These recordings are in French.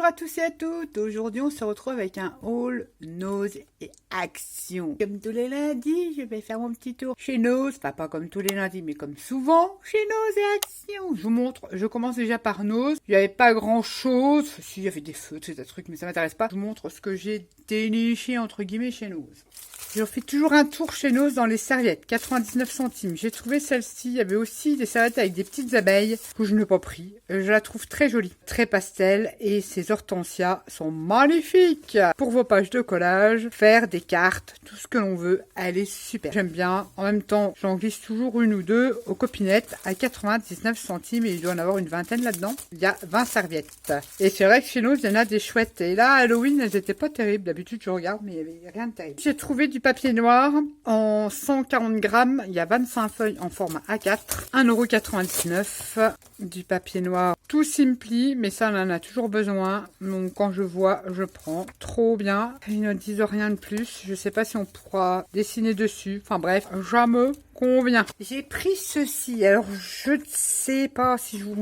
à tous et à toutes. Aujourd'hui, on se retrouve avec un haul Nose et Action. Comme tous les lundis, je vais faire mon petit tour chez Nose. Enfin, pas comme tous les lundis, mais comme souvent, chez Nose et Action. Je vous montre, je commence déjà par Nose. Il n'y avait pas grand chose. Si, il y avait des feux, des trucs, mais ça m'intéresse pas. Je vous montre ce que j'ai déniché, entre guillemets, chez Nose. Je fais toujours un tour chez Nose dans les serviettes, 99 centimes. J'ai trouvé celle-ci. Il y avait aussi des serviettes avec des petites abeilles que je n'ai pas pris. Je la trouve très jolie, très pastel et ces hortensias sont magnifiques. Pour vos pages de collage, faire des cartes, tout ce que l'on veut, elle est super. J'aime bien. En même temps, j'en glisse toujours une ou deux aux copinettes à 99 centimes et il doit en avoir une vingtaine là-dedans. Il y a 20 serviettes. Et c'est vrai que chez Nose, il y en a des chouettes. Et là, Halloween, elles n'étaient pas terribles. D'habitude, je regarde, mais il n'y avait rien de terrible. J'ai trouvé du papier noir en 140 grammes. Il y a 25 feuilles en format A4. 1,99 €. Du papier noir tout Simply, mais ça, on en a toujours besoin. Donc, quand je vois, je prends. Trop bien. Ils ne disent rien de plus. Je sais pas si on pourra dessiner dessus. Enfin bref, jamais convient. J'ai pris ceci. Alors, je ne sais pas si je vous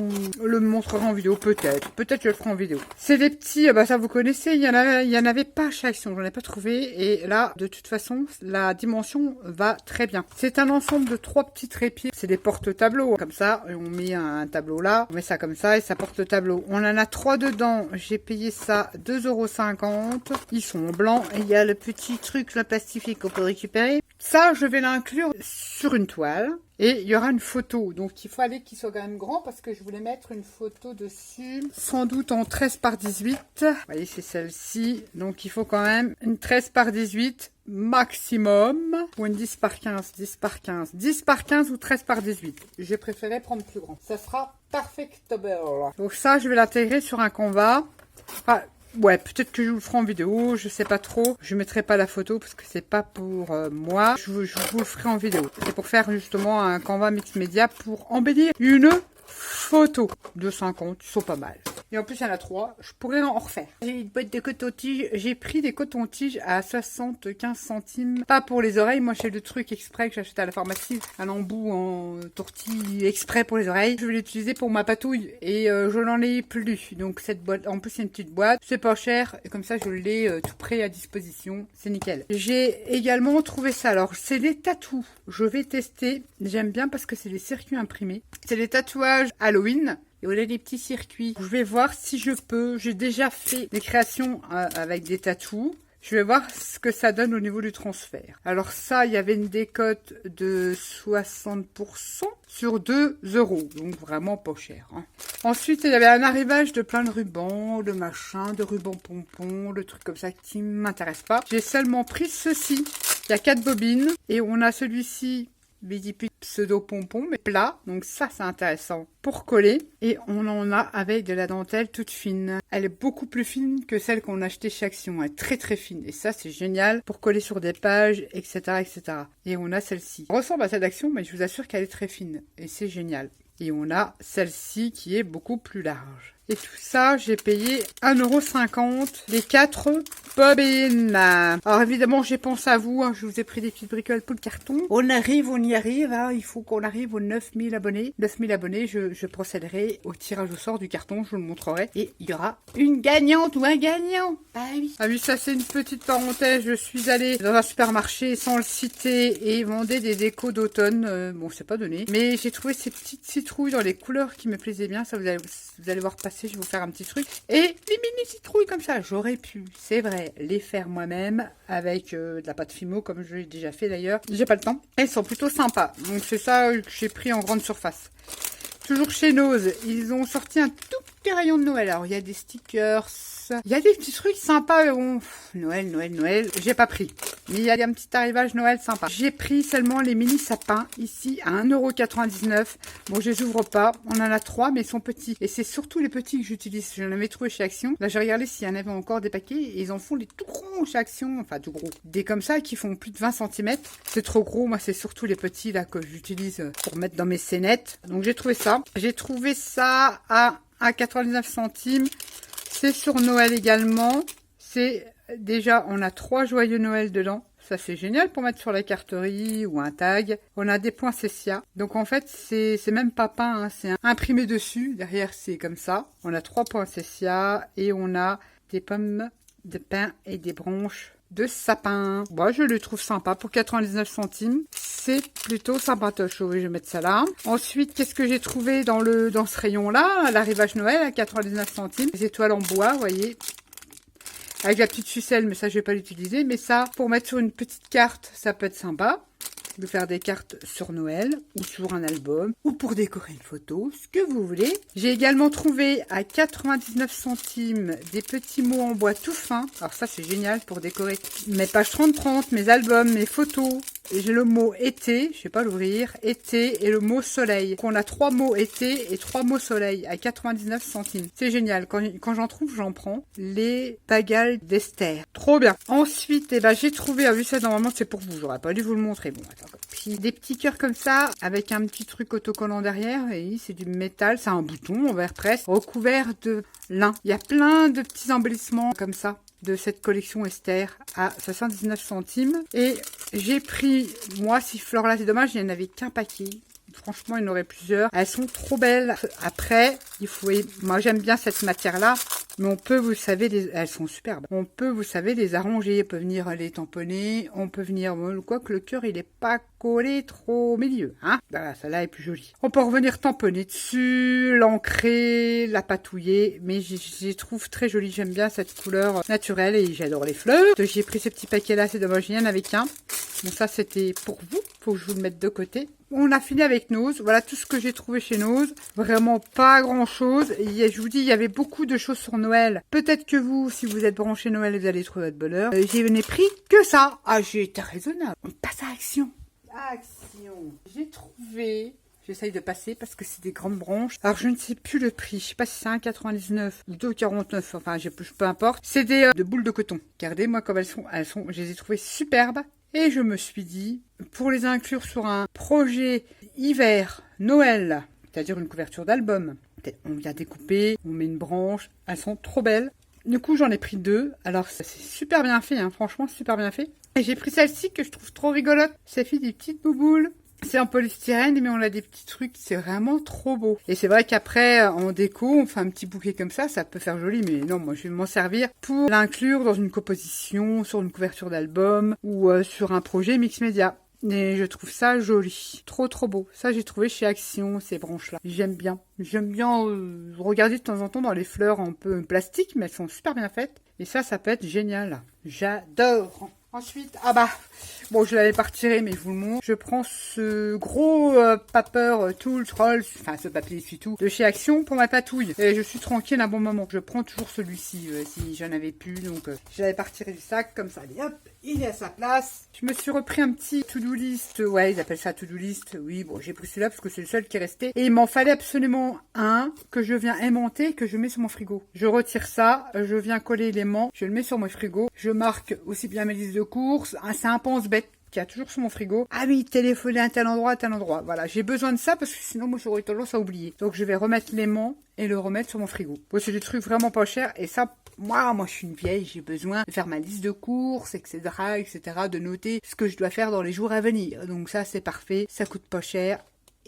le montrerai en vidéo. Peut-être. Peut-être je le ferai en vidéo. C'est des petits, bah ça vous connaissez. Il y en avait pas chez Action. J'en ai pas trouvé. Et là, de toute façon, la dimension va très bien. C'est un ensemble de 3 petits trépieds. C'est des porte-tableaux. Comme ça, on met un tableau là. On met ça comme ça et ça porte le tableau. On en a 3 dedans. J'ai payé ça 2,50 €. Ils sont blancs. Et il y a le petit truc, le plastifié qu'on peut récupérer. Ça, je vais l'inclure sur une toile. Et il y aura une photo. Donc, il fallait qu'il soit quand même grand parce que je voulais mettre une photo dessus. Sans doute en 13 par 18. Vous voyez, c'est celle-ci. Donc, il faut quand même une 13 par 18 maximum. Ou une 10 par 15, 10 par 15. 10 par 15 ou 13 par 18. J'ai préféré prendre plus grand. Ça sera perfectable. Donc, ça, je vais l'intégrer sur un Canva. Enfin, ouais, peut-être que je vous le ferai en vidéo, je sais pas trop. Je mettrai pas la photo parce que c'est pas pour moi. Je vous le ferai en vidéo. C'est pour faire justement un Canva Mix Media pour embellir une photo. 2,50, ils sont pas mal. Et en plus, il y en a 3. Je pourrais en refaire. J'ai une boîte de coton-tige. J'ai pris des cotons-tiges à 75 centimes. Pas pour les oreilles. Moi, j'ai le truc exprès que j'achète à la pharmacie. Un embout en tortille exprès pour les oreilles. Je vais l'utiliser pour ma patouille. Et je n'en ai plus. Donc, cette boîte, en plus, c'est une petite boîte. C'est pas cher. Et comme ça, je l'ai tout prêt à disposition. C'est nickel. J'ai également trouvé ça. Alors, c'est des tatous. Je vais tester. J'aime bien parce que c'est des circuits imprimés. C'est des tatouages Halloween. Et on a des petits circuits. Je vais voir si je peux. J'ai déjà fait des créations avec des tatous. Je vais voir ce que ça donne au niveau du transfert. Alors ça, il y avait une décote de 60% sur 2 €. Donc vraiment pas cher. Hein. Ensuite, il y avait un arrivage de plein de rubans, de machin, de rubans pompons, de trucs comme ça qui ne m'intéressent pas. J'ai seulement pris ceci. Il y a 4 bobines. Et on a celui-ci. Pseudo pompon mais plat, donc ça c'est intéressant pour coller. Et on en a avec de la dentelle toute fine. Elle est beaucoup plus fine que celle qu'on a achetée chez Action. Elle est très très fine et ça c'est génial pour coller sur des pages, etc., etc. Et on a celle-ci. Elle ressemble à celle d'Action, mais je vous assure qu'elle est très fine et c'est génial. Et on a celle-ci qui est beaucoup plus large. Et tout ça, j'ai payé 1,50 € les 4 bobines. Alors évidemment, j'ai pensé à vous. Hein, je vous ai pris des petites bricoles pour le carton. On y arrive. Hein, il faut qu'on arrive aux 9000 abonnés. 9000 abonnés, je procéderai au tirage au sort du carton. Je vous le montrerai. Et il y aura une gagnante ou un gagnant. Ah oui. Ah oui, ça c'est une petite parenthèse. Je suis allée dans un supermarché sans le citer et vendait des décos d'automne. Bon, c'est pas donné. Mais j'ai trouvé ces petites citrouilles dans les couleurs qui me plaisaient bien. Ça, vous allez voir passer. Je vais vous faire un petit truc. Et les mini citrouilles comme ça. J'aurais pu, c'est vrai, les faire moi-même avec de la pâte Fimo, comme je l'ai déjà fait d'ailleurs. J'ai pas le temps. Elles sont plutôt sympas. Donc c'est ça que j'ai pris en grande surface. Toujours chez Nose, ils ont sorti un tout petit rayon de Noël. Alors il y a des stickers. Il y a des petits trucs sympas. Bon, Noël. J'ai pas pris. Mais il y a un petit arrivage Noël sympa. J'ai pris seulement les mini sapins ici à 1,99 €. Bon, je les ouvre pas. On en a 3, mais ils sont petits. Et c'est surtout les petits que j'utilise. Je l'avais trouvé chez Action. Là, j'ai regardé s'il y en avait encore des paquets. Et ils en font des tout gros chez Action. Enfin, tout gros. Des comme ça qui font plus de 20 cm. C'est trop gros. Moi, c'est surtout les petits là que j'utilise pour mettre dans mes scénettes. Donc, j'ai trouvé ça. J'ai trouvé ça à 99 centimes. C'est sur Noël également. C'est déjà, on a 3 joyeux Noël dedans. Ça, c'est génial pour mettre sur la carterie ou un tag. On a des poinsettias. Donc, en fait, c'est même pas peint, hein, c'est imprimé dessus. Derrière, c'est comme ça. On a 3 poinsettias et on a des pommes de pin et des branches de sapin. Moi, je le trouve sympa pour 99 centimes. C'est plutôt sympatoche. Oui, je vais mettre ça là. Ensuite, qu'est-ce que j'ai trouvé dans ce rayon-là? L'arrivage Noël à 99 centimes. Les étoiles en bois, vous voyez. Avec la petite ficelle, mais ça, je vais pas l'utiliser. Mais ça, pour mettre sur une petite carte, ça peut être sympa. De faire des cartes sur Noël ou sur un album ou pour décorer une photo, ce que vous voulez. J'ai également trouvé à 99 centimes des petits mots en bois tout fins. Alors ça, c'est génial pour décorer mes pages 30-30, mes albums, mes photos. Et j'ai le mot été, je vais pas l'ouvrir, été et le mot soleil. Donc on a 3 mots été et 3 mots soleil à 99 centimes. C'est génial. Quand j'en trouve, j'en prends. Les bagales d'Esther. Trop bien. Ensuite, eh ben, j'ai trouvé, vu ça normalement c'est pour vous, j'aurais pas dû vous le montrer. Bon, attends. Puis des petits cœurs comme ça, avec un petit truc autocollant derrière. Et c'est du métal, c'est un bouton en verre presse, recouvert de lin. Il y a plein de petits embellissements comme ça de cette collection Esther à 79 centimes. Et j'ai pris, moi, ces fleurs-là, c'est dommage, il n'y en avait qu'un paquet. Franchement, il y en aurait plusieurs. Elles sont trop belles. Après, moi, j'aime bien cette matière-là. Mais on peut, vous savez, elles sont superbes. On peut, vous savez, les arranger. On peut venir les tamponner. On peut venir, quoi que le cœur, il est pas collé trop au milieu, hein. Voilà, celle-là est plus jolie. On peut revenir tamponner dessus, l'ancrer, la patouiller. Mais je les trouve très jolies. J'aime bien cette couleur naturelle et j'adore les fleurs. J'ai pris ces petits paquets-là. C'est dommage, il y en avait qu'un. Bon, ça, c'était pour vous. Faut que je vous le mette de côté. On a fini avec Nose. Voilà tout ce que j'ai trouvé chez Nose. Vraiment pas grand chose. Je vous dis, il y avait beaucoup de choses sur Noël. Peut-être que vous, si vous êtes branché Noël, vous allez trouver votre bonheur. Je n'ai pris que ça. Ah, j'ai été raisonnable. On passe à Action. Action. J'ai trouvé... J'essaye de passer parce que c'est des grandes branches. Alors, je ne sais plus le prix. Je sais pas si c'est 1,99 ou 2,49. Enfin, peu importe. C'est des de boules de coton. Regardez, moi, comme elles sont, je les ai trouvées superbes. Et je me suis dit, pour les inclure sur un projet hiver, Noël, c'est-à-dire une couverture d'album, on vient découper, on met une branche, elles sont trop belles. Du coup, j'en ai pris 2. Alors, ça c'est super bien fait, hein, franchement, super bien fait. Et j'ai pris celle-ci que je trouve trop rigolote. Ça fait des petites bouboules. C'est en polystyrène, mais on a des petits trucs, c'est vraiment trop beau. Et c'est vrai qu'après, en déco, on fait un petit bouquet comme ça peut faire joli, mais non, moi je vais m'en servir pour l'inclure dans une composition, sur une couverture d'album, ou sur un projet mix média. Et je trouve ça joli. Trop beau. Ça, j'ai trouvé chez Action, ces branches-là. J'aime bien. J'aime bien regarder de temps en temps dans les fleurs un peu plastique, mais elles sont super bien faites. Et ça peut être génial. J'adore. Ensuite, bon, je l'avais pas retiré, mais je vous le montre. Je prends ce gros paper Tool Trolls, enfin ce papier essuie-tout de chez Action pour ma patouille. Et je suis tranquille un bon moment. Je prends toujours celui-ci si j'en avais plus, donc je l'avais pas retiré du sac comme ça. Allez, hop, il est à sa place. Je me suis repris un petit to-do list. Ouais, ils appellent ça to-do list. Oui, bon, j'ai pris celui-là parce que c'est le seul qui est resté. Et il m'en fallait absolument un que je viens aimanter, que je mets sur mon frigo. Je retire ça, je viens coller l'aimant, je le mets sur mon frigo. Je marque aussi bien mes listes de courses. C'est un pense-bête qui a toujours sur mon frigo. Ah oui, téléphoner à tel endroit, à tel endroit. Voilà, j'ai besoin de ça parce que sinon, moi, j'aurais tendance à oublier. Donc, je vais remettre l'aimant et le remettre sur mon frigo. Bon, c'est des trucs vraiment pas chers et ça... Moi, je suis une vieille, j'ai besoin de faire ma liste de courses, etc., de noter ce que je dois faire dans les jours à venir. Donc ça, c'est parfait, ça coûte pas cher.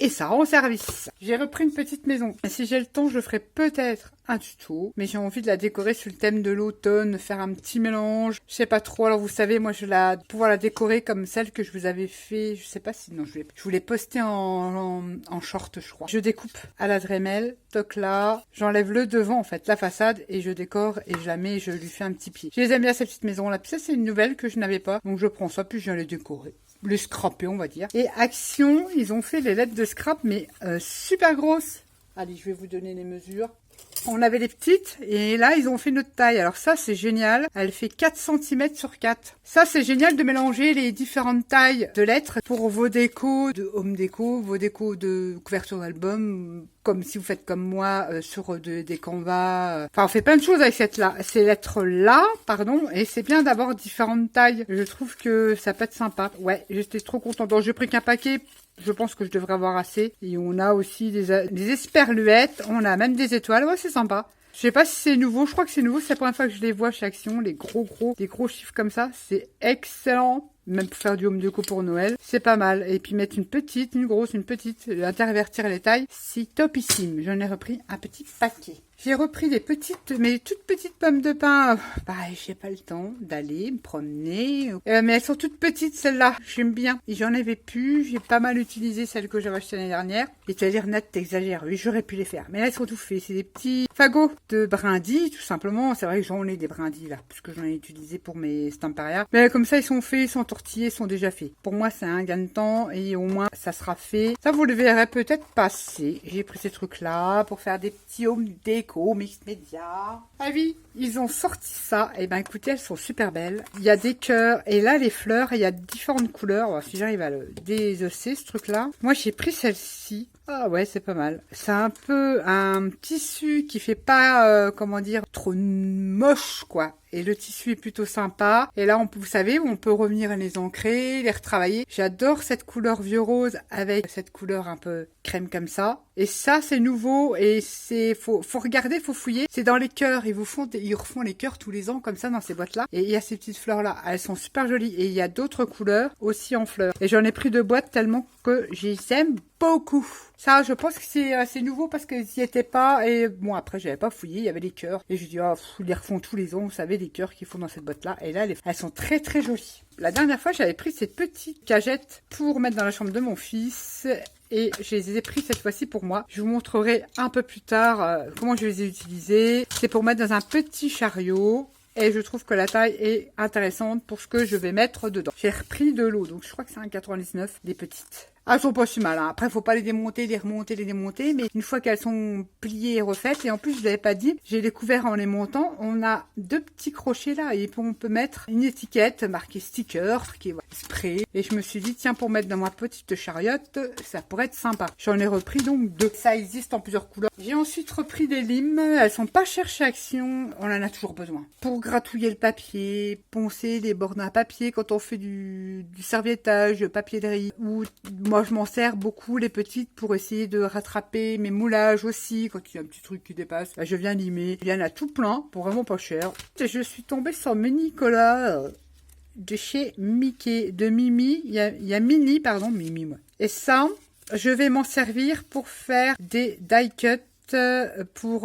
Et ça rend service. J'ai repris une petite maison. Et si j'ai le temps, je ferai peut-être un tuto. Mais j'ai envie de la décorer sur le thème de l'automne, faire un petit mélange. Je sais pas trop. Alors vous savez, moi je vais pouvoir la décorer comme celle que je vous avais fait. Je sais pas si... Non, je voulais poster en short, je crois. Je découpe à la Dremel. Toc là. J'enlève le devant, en fait, la façade. Et je décore et je la mets et je lui fais un petit pied. Je les aime bien, ces petites maisons là. Puis ça, c'est une nouvelle que je n'avais pas. Donc je prends ça, puis je viens les décorer. Les scraper, on va dire. Et Action, ils ont fait les lettres de scrap, mais super grosses. Allez, je vais vous donner les mesures. On avait les petites, et là, ils ont fait notre taille. Alors ça, c'est génial. Elle fait 4 cm sur 4. Ça, c'est génial de mélanger les différentes tailles de lettres pour vos décos de home déco, vos décos de couverture d'album, comme si vous faites comme moi sur des canvas. Enfin, on fait plein de choses avec ces lettres-là, pardon, et c'est bien d'avoir différentes tailles. Je trouve que ça peut être sympa. Ouais, j'étais trop contente. Donc, j'ai pris qu'un paquet. Je pense que je devrais avoir assez. Et on a aussi des esperluettes. On a même des étoiles. Ouais, c'est sympa. Je sais pas si c'est nouveau. Je crois que c'est nouveau. C'est la première fois que je les vois chez Action. Des gros chiffres comme ça. C'est excellent. même pour faire du home déco pour Noël, c'est pas mal. Et puis mettre une petite, une grosse, une petite, intervertir les tailles, c'est topissime. J'en ai repris un petit paquet. J'ai repris des petites, mais toutes petites pommes de pin. Pareil, j'ai pas le temps d'aller me promener. Mais elles sont toutes petites, celles-là. J'aime bien. Et j'en avais plus. J'ai pas mal utilisé celles que j'avais achetées l'année dernière. Et tu vas dire, Nat, t'exagères. Oui, j'aurais pu les faire. Mais là, elles sont tout faits. C'est des petits fagots de brindilles, tout simplement. C'est vrai que j'en ai des brindilles, là. Puisque j'en ai utilisé pour mes Stamparia. Mais comme ça, ils sont faits, ils sont tortillés, ils sont déjà faits. Pour moi, c'est un gain de temps. Et au moins, ça sera fait. Ça, vous le verrez peut-être passer. J'ai pris ces trucs-là pour faire des petits home déco. Mix média. Ah oui, ils ont sorti ça. Et ben écoutez, elles sont super belles. Il y a des cœurs et là les fleurs, il y a différentes couleurs. Alors, si j'arrive à le désosser ce truc-là. Moi j'ai pris celle-ci. Ah ouais, c'est pas mal. C'est un peu un tissu qui fait pas, comment dire, trop moche, quoi. Et le tissu est plutôt sympa. Et là, vous savez, on peut revenir les ancrer, les retravailler. J'adore cette couleur vieux rose avec cette couleur un peu crème comme ça. Et ça, c'est nouveau et faut regarder, faut fouiller. C'est dans les cœurs. Ils refont les cœurs tous les ans comme ça dans ces boîtes-là. Et il y a ces petites fleurs-là. Elles sont super jolies. Et il y a d'autres couleurs aussi en fleurs. Et j'en ai pris 2 boîtes tellement que j'y aime beaucoup. Ça, je pense que c'est nouveau parce qu'ils n'y étaient pas. Et bon, après, j'avais pas fouillé. Il y avait les cœurs. Et je dis, oh, ils les refont tous les ans. Vous savez, les cœurs qu'ils font dans cette boîte-là. Et là, elles sont très, très jolies. La dernière fois, j'avais pris ces petites cagettes pour mettre dans la chambre de mon fils. Et je les ai pris cette fois-ci pour moi. Je vous montrerai un peu plus tard comment je les ai utilisées. C'est pour mettre dans un petit chariot. Et je trouve que la taille est intéressante pour ce que je vais mettre dedans. J'ai repris de l'eau. Donc, je crois que c'est un 99 des petites. Ah, elles sont pas si mal, hein. Après, faut pas les démonter, les remonter, les démonter. Mais une fois qu'elles sont pliées et refaites, et en plus, je l'avais pas dit, j'ai découvert en les montant, on a 2 petits crochets là. Et on peut mettre une étiquette marquée sticker, qui est spray. Et je me suis dit, tiens, pour mettre dans ma petite chariote, ça pourrait être sympa. J'en ai repris donc 2. Ça existe en plusieurs couleurs. J'ai ensuite repris des limes. Elles sont pas chères chez Action. On en a toujours besoin. Pour gratouiller le papier, poncer les bords d'un papier quand on fait du serviettage, papier de riz. Ou moi, je m'en sers beaucoup, les petites, pour essayer de rattraper mes moulages aussi. Quand il y a un petit truc qui dépasse, je viens limer. Il y en a tout plein, pour vraiment pas cher. Je suis tombée sur Mini-Cola de chez Mickey, de Mimi. Il y a Mini, pardon, Mimi, moi. Et ça, je vais m'en servir pour faire des die cuts. Pour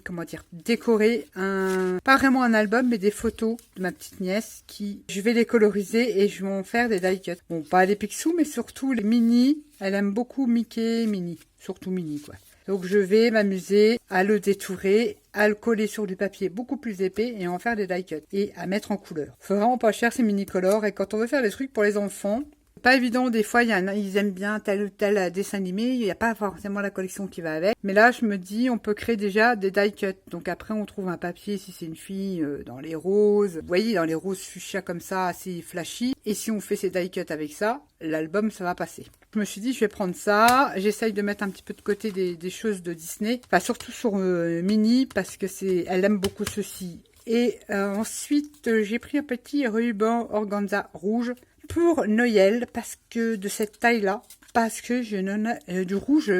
comment dire, décorer pas vraiment un album, mais des photos de ma petite nièce qui, je vais les coloriser et je vais en faire des die cuts. Bon, pas les Picsou, mais surtout les Mini. Elle aime beaucoup Mickey, Mini, surtout Mini, quoi. Donc je vais m'amuser à le détourer, à le coller sur du papier beaucoup plus épais et en faire des die cuts et à mettre en couleur. C'est vraiment pas cher ces mini colors et quand on veut faire des trucs pour les enfants, pas évident, des fois, ils aiment bien tel ou tel dessin animé, il n'y a pas forcément la collection qui va avec. Mais là, je me dis, on peut créer déjà des die cuts. Donc après, on trouve un papier, si c'est une fille, dans les roses. Vous voyez, dans les roses fuchsia comme ça, assez flashy. Et si on fait ces die cuts avec ça, l'album, ça va passer. Je me suis dit, je vais prendre ça. J'essaye de mettre un petit peu de côté des choses de Disney. Enfin, surtout sur Minnie, parce que elle aime beaucoup ceci. Et ensuite, j'ai pris un petit ruban organza rouge pour Noël, parce que de cette taille-là, parce que je n'en ai du rouge,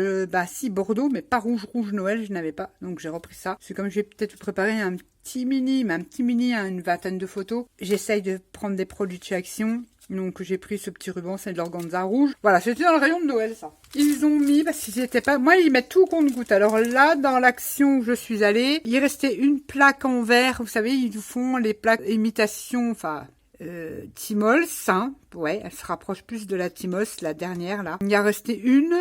si Bordeaux, mais pas rouge Noël, je n'avais pas, donc j'ai repris ça. C'est comme je vais peut-être vous préparer un petit mini, à une vingtaine de photos. J'essaye de prendre des produits de chez Action, donc j'ai pris ce petit ruban, c'est de l'organza rouge. Voilà, c'était dans le rayon de Noël, ça. Ils ont mis, parce qu'ils étaient pas... Moi, ils mettent tout au compte-goutte. Alors là, dans l'Action où je suis allée, il restait une plaque en verre. Vous savez, ils nous font les plaques imitation, enfin... Timols, hein. Ouais, elle se rapproche plus de la Timols, la dernière là. Il y a resté une,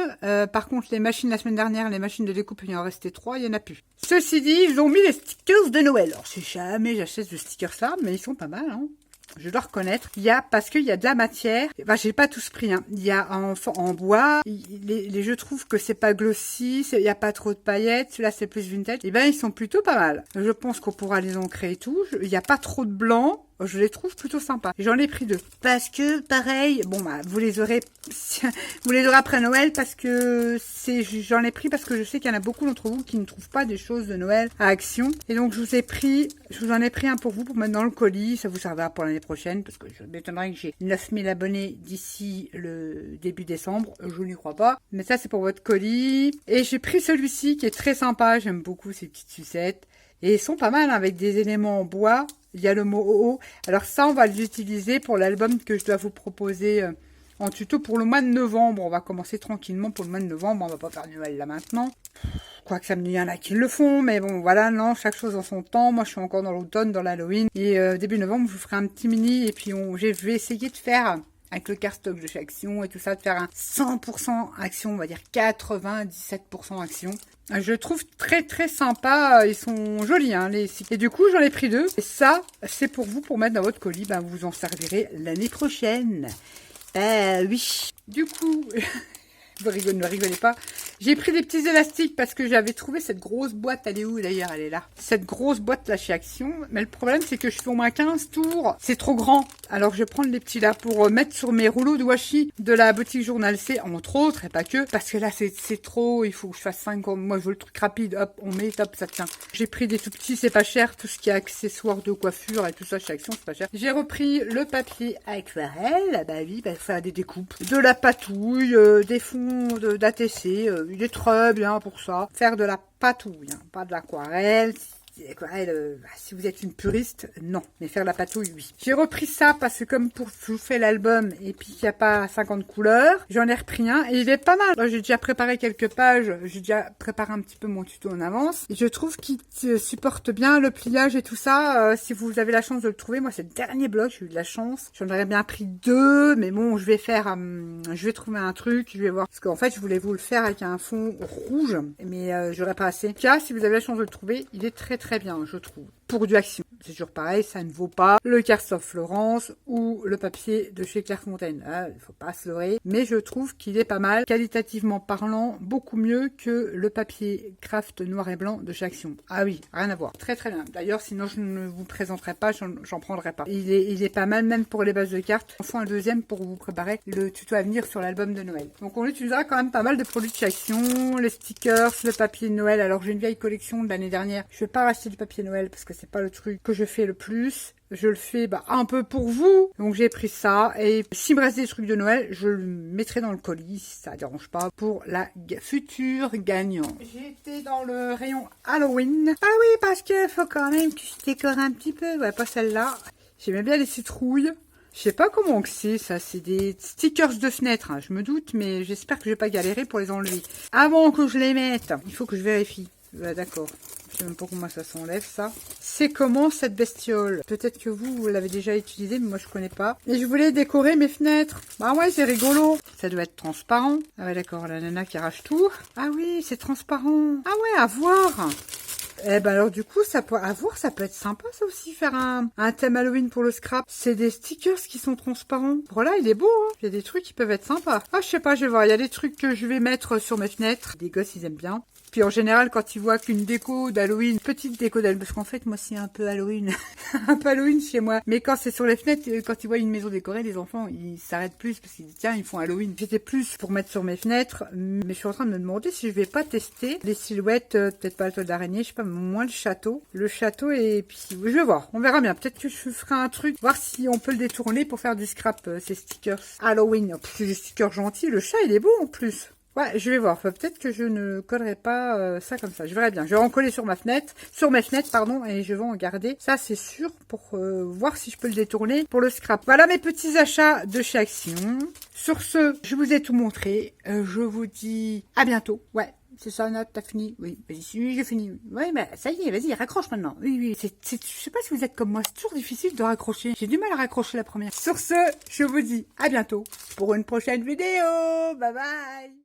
par contre les machines la semaine dernière, les machines de découpe, il y en restait 3, il y en a plus. Ceci dit, ils ont mis les stickers de Noël. Alors si jamais j'achète ce stickers là, mais ils sont pas mal, hein. Je dois reconnaître. Parce qu'il y a de la matière. Enfin, j'ai pas tous pris, hein. Il y a en bois. Je trouve que c'est pas glossy. Il y a pas trop de paillettes. Celui-là, c'est plus vintage. Et ben, ils sont plutôt pas mal. Je pense qu'on pourra les ancrer et tout. Il y a pas trop de blanc. Je les trouve plutôt sympas. J'en ai pris 2. Parce que, pareil, bon, vous les aurez après Noël parce que j'en ai pris parce que je sais qu'il y en a beaucoup d'entre vous qui ne trouvent pas des choses de Noël à Action. Et donc, je vous en ai pris un pour vous pour mettre dans le colis. Ça vous servira pour l'année prochaine parce que je m'étonnerais que j'ai 9000 abonnés d'ici le début décembre. Je n'y crois pas. Mais ça, c'est pour votre colis. Et j'ai pris celui-ci qui est très sympa. J'aime beaucoup ces petites sucettes. Et ils sont pas mal, hein, avec des éléments en bois. il y a le mot OO. Alors ça, on va l'utiliser pour l'album que je dois vous proposer en tuto pour le mois de novembre. On va commencer tranquillement pour le mois de novembre. On va pas faire Noël là maintenant. Quoique ça me y en a qui le font, mais bon, voilà, non, chaque chose en son temps. Moi, je suis encore dans l'automne, dans l'Halloween. Et début novembre, je vous ferai un petit mini. Et puis, je vais essayer de faire, avec le cardstock de chez Action et tout ça, de faire un 100% Action, on va dire 97% Action. Je trouve très très sympa, ils sont jolis hein, les cycles. Et du coup j'en ai pris 2. Et ça, c'est pour vous, pour mettre dans votre colis, ben, vous en servirez l'année prochaine. Oui. Du coup, ne rigolez pas. J'ai pris des petits élastiques parce que j'avais trouvé cette grosse boîte. Elle est où d'ailleurs? Elle est là. Cette grosse boîte là chez Action. Mais le problème c'est que je fais au moins 15 tours. C'est trop grand. Alors je vais prendre les petits là pour mettre sur mes rouleaux de washi de la boutique Journal C. Entre autres et pas que. Parce que là c'est trop. Il faut que je fasse 5 ans. Moi je veux le truc rapide. Hop, on met, hop, ça tient. J'ai pris des tout petits. C'est pas cher. Tout ce qui est accessoires de coiffure et tout ça chez Action c'est pas cher. J'ai repris le papier aquarelle. Bah oui, bah faire des découpes. De la patouille. Des fonds d'ATC. Il est très bien pour ça. Faire de la patouille, hein, pas de l'aquarelle. L'aquarelle, si vous êtes une puriste, non. Mais faire la patouille, oui. J'ai repris ça parce que comme pour je vous fais l'album et puis qu'il n'y a pas 50 couleurs, j'en ai repris un et il est pas mal. J'ai déjà préparé quelques pages, j'ai déjà préparé un petit peu mon tuto en avance. Et je trouve qu'il supporte bien le pliage et tout ça. Si vous avez la chance de le trouver, moi c'est le dernier bloc, j'ai eu de la chance. J'en aurais bien pris 2, mais bon, je vais trouver un truc, je vais voir. Parce qu'en fait, je voulais vous le faire avec un fond rouge, mais j'aurais pas assez. En tout cas, si vous avez la chance de le trouver, il est très très bien, je trouve. Pour du Action, c'est toujours pareil, ça ne vaut pas le cardstock Florence ou le papier de chez Clairefontaine. Il faut pas se leurrer, mais je trouve qu'il est pas mal, qualitativement parlant, beaucoup mieux que le papier craft noir et blanc de chez Action. Ah oui, rien à voir. Très très bien. D'ailleurs, sinon je ne vous présenterai pas, j'en prendrai pas. Il est pas mal même pour les bases de cartes. Enfin, un deuxième pour vous préparer le tuto à venir sur l'album de Noël. Donc on utilisera quand même pas mal de produits de chez Action, les stickers, le papier de Noël. Alors j'ai une vieille collection de l'année dernière. Je vais pas racheter du papier Noël parce que c'est pas le truc que je fais le plus. Je le fais un peu pour vous. Donc j'ai pris ça. Et s'il me reste des trucs de Noël, je le mettrai dans le colis. Si ça ne dérange pas. Pour la future gagnante. J'étais dans le rayon Halloween. Ah oui, parce que faut quand même que je décore un petit peu. Ouais, pas celle-là. J'aimais bien les citrouilles. Je sais pas comment que c'est, ça. C'est des stickers de fenêtre, hein, je me doute. Mais j'espère que je vais pas galérer pour les enlever. Avant que je les mette, il faut que je vérifie. D'accord. Je sais même pas comment ça s'enlève, ça. C'est comment cette bestiole? Peut-être que vous l'avez déjà utilisé, mais moi je connais pas. Et je voulais décorer mes fenêtres. Bah ouais, c'est rigolo. Ça doit être transparent. Ah ouais, d'accord, la nana qui arrache tout. Ah oui, c'est transparent. Ah ouais, à voir. Eh ben alors du coup, à voir, ça peut être sympa ça aussi, faire un thème Halloween pour le scrap. C'est des stickers qui sont transparents. Voilà, il est beau, hein. Il y a des trucs qui peuvent être sympas. Ah, je sais pas, je vais voir. Il y a des trucs que je vais mettre sur mes fenêtres. Les gosses, ils aiment bien. Puis en général, quand ils voient qu'une déco d'Halloween, petite déco d'Halloween, parce qu'en fait, moi, c'est un peu Halloween, un peu Halloween chez moi. Mais quand c'est sur les fenêtres, quand ils voient une maison décorée, les enfants, ils s'arrêtent plus parce qu'ils disent, tiens, ils font Halloween. J'étais plus pour mettre sur mes fenêtres, mais je suis en train de me demander si je vais pas tester les silhouettes, peut-être pas le toile d'araignée, je sais pas, moins le château. Le château et puis, je vais voir, on verra bien. Peut-être que je ferai un truc, voir si on peut le détourner pour faire du scrap, ces stickers Halloween. C'est des stickers gentils, le chat, il est beau en plus. Ouais, je vais voir. Enfin, peut-être que je ne collerai pas ça comme ça. Je verrai bien. Je vais en coller sur mes fenêtres, pardon, et je vais en garder. Ça, c'est sûr, pour voir si je peux le détourner pour le scrap. Voilà mes petits achats de chez Action. Sur ce, je vous ai tout montré. Je vous dis à bientôt. Ouais. C'est ça, Nat, t'as fini? Oui, vas-y, j'ai fini. Oui, mais ça y est, vas-y, raccroche maintenant. Oui. Je sais pas si vous êtes comme moi, c'est toujours difficile de raccrocher. J'ai du mal à raccrocher la première. Sur ce, je vous dis à bientôt pour une prochaine vidéo. Bye bye.